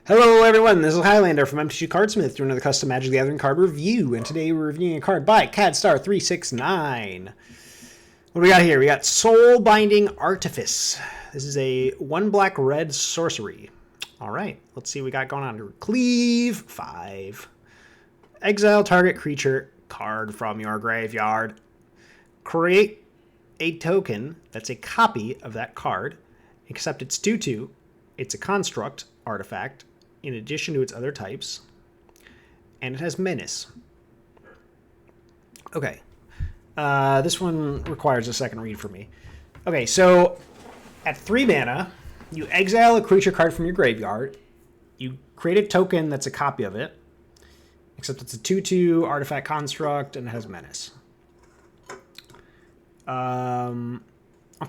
Hello everyone, this is Highlander from MTGC Cardsmith doing another custom Magic the Gathering card review, and today we're reviewing a card by cadstar369. What do we got here? We got Soulbinding Artifice. This is a 1 black red sorcery. Alright, let's see what we got going on here. Cleave 5. Exile target creature card from your graveyard. Create a token that's a copy of that card, except it's 2/2. It's a construct artifact in addition to its other types, and it has menace. Okay, this one requires a second read for me. Okay, so at 3 mana, you exile a creature card from your graveyard, you create a token that's a copy of it, except it's a 2/2 artifact construct and it has menace. Okay,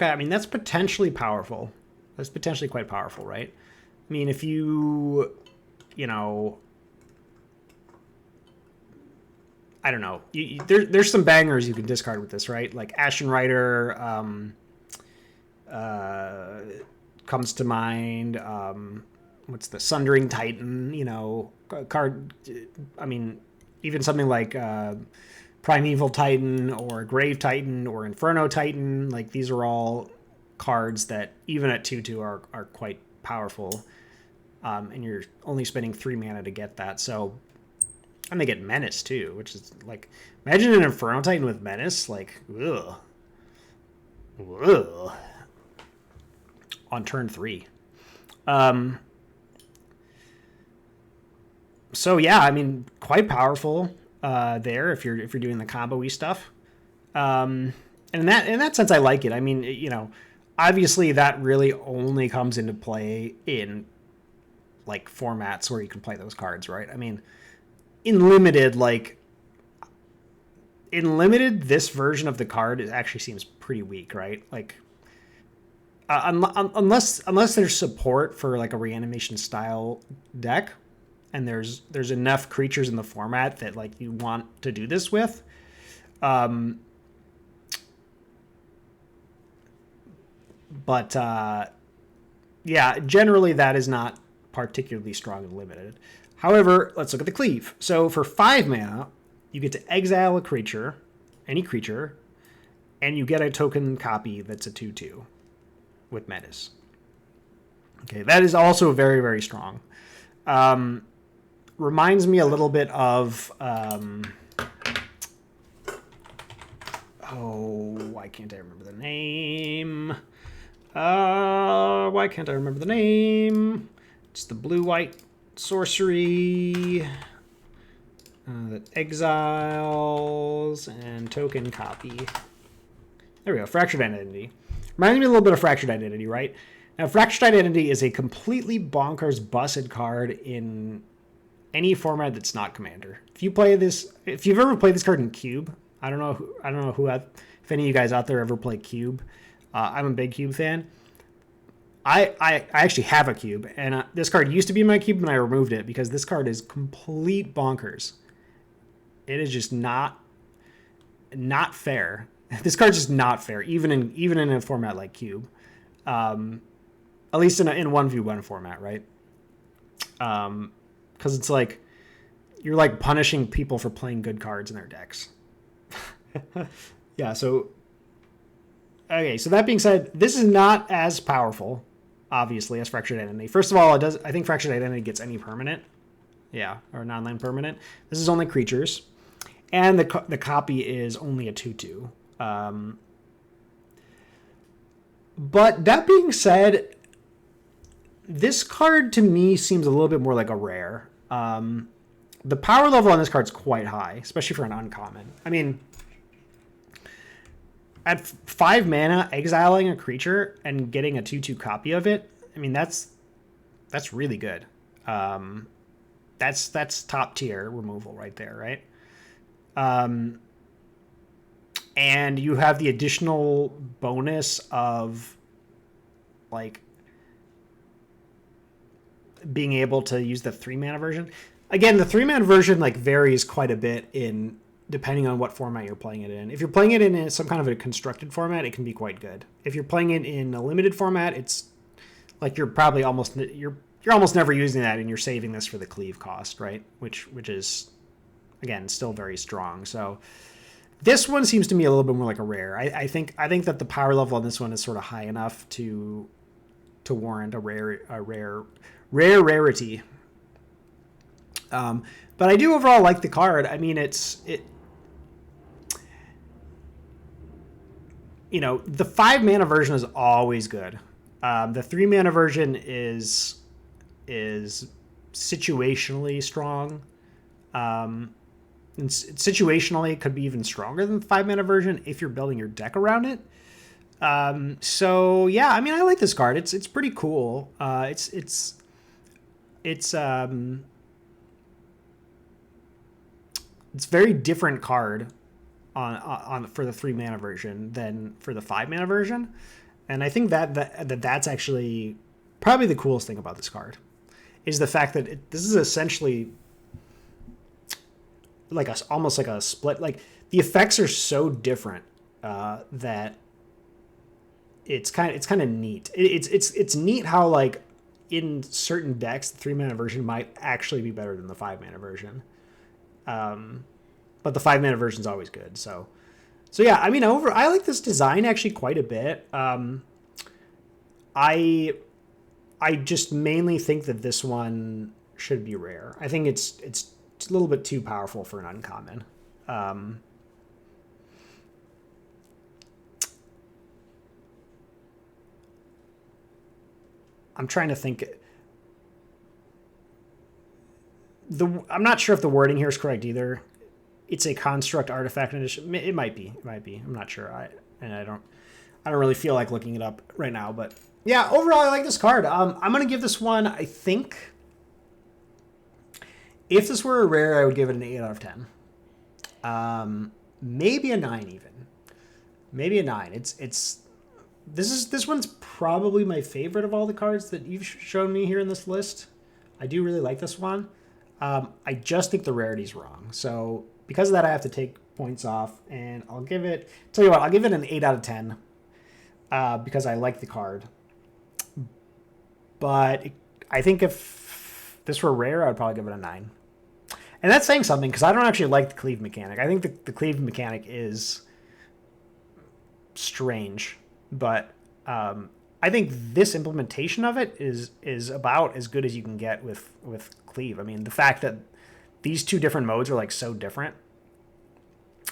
I mean, that's potentially powerful. That's potentially quite powerful, right? I mean, if you know, I don't know. There's some bangers you can discard with this, right? Like Ashen Rider comes to mind. What's the Sundering Titan? You know, card. I mean, even something like Primeval Titan or Grave Titan or Inferno Titan. Like, these are all cards that even at 2/2 are quite powerful. And you're only spending 3 mana to get that. So, and they get Menace too, which is like, imagine an Inferno Titan with Menace, like, ugh. Ugh. On turn 3. So yeah, I mean, quite powerful there if you're doing the combo-y stuff. And in that sense, I like it. I mean, you know, obviously that really only comes into play in like formats where you can play those cards, right? I mean, in limited, this version of the card actually seems pretty weak, right? Like, unless there's support for like a reanimation style deck, and there's enough creatures in the format that like you want to do this with. But yeah, generally that is not particularly strong and limited. However, let's look at the cleave. So for 5 mana, you get to exile a creature, any creature, and you get a token copy that's a 2/2 with menace. Okay, that is also very, very strong. Reminds me a little bit of why can't I remember the name? Why can't I remember the name? It's the blue-white sorcery that exiles and token copy. There we go, Fractured Identity. Reminds me a little bit of Fractured Identity, right? Now, Fractured Identity is a completely bonkers, busted card in any format that's not Commander. If you've ever played this card in Cube, I don't know if any of you guys out there ever play Cube. I'm a big Cube fan. I actually have a cube, and this card used to be in my cube, and I removed it because this card is complete bonkers. It is just not fair. This card's just not fair, even in a format like Cube. At least in a 1v1 format, right? Because it's like you're like punishing people for playing good cards in their decks. Yeah. So okay. So that being said, this is not as powerful, obviously, as Fractured Identity. First of all, I think Fractured Identity gets any permanent. Yeah, or non-land permanent. This is only creatures. And the copy is only a 2/2. But that being said, this card to me seems a little bit more like a rare. The power level on this card is quite high, especially for an uncommon. I mean, at 5 mana, exiling a creature and getting a 2/2 copy of it, I mean, that's really good. That's top tier removal right there, right? And you have the additional bonus of like being able to use the 3 mana version. Again, the 3 mana version like varies quite a bit in depending on what format you're playing it in. If you're playing it in some kind of a constructed format, it can be quite good. If you're playing it in a limited format, it's like you're you're almost never using that, and you're saving this for the cleave cost, right? Which is, again, still very strong. So this one seems to me a little bit more like a rare. I think that the power level on this one is sort of high enough to warrant a rarity. But I do overall like the card. I mean, you know, the 5 mana version is always good. The 3 mana version is situationally strong. And situationally, it could be even stronger than the 5 mana version if you're building your deck around it. So yeah, I mean, I like this card. It's pretty cool. It's very different card on for the 3 mana version than for the 5 mana version, and I think that's actually probably the coolest thing about this card is the fact that this is essentially like almost like a split. Like the effects are so different that it's kind of neat. It's neat how like in certain decks the 3 mana version might actually be better than the 5 mana version. But the 5 mana version is always good. So yeah, I mean, I like this design actually quite a bit. I just mainly think that this one should be rare. I think it's a little bit too powerful for an uncommon. I'm trying to think. I'm not sure if the wording here is correct either. It's a construct artifact edition. It might be. I'm not sure. I don't really feel like looking it up right now. But yeah, overall, I like this card. I'm gonna give this one. I think if this were a rare, I would give it an 8 out of 10. Maybe a 9 even. Maybe a 9. This one's probably my favorite of all the cards that you've shown me here in this list. I do really like this one. I just think the rarity's wrong. So because of that, I have to take points off, and I'll give it an 8 out of 10 because I like the card. But I think if this were rare, I'd probably give it a 9. And that's saying something because I don't actually like the cleave mechanic. I think the cleave mechanic is strange, but I think this implementation of it is about as good as you can get with cleave. I mean, the fact that these two different modes are like so different,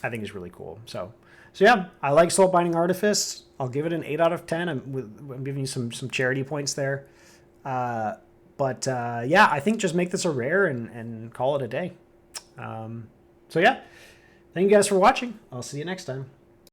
I think is really cool. So yeah, I like Soulbinding Artifice. I'll give it an 8 out of 10. I'm giving you some charity points there. But yeah, I think just make this a rare and call it a day. So yeah, thank you guys for watching. I'll see you next time.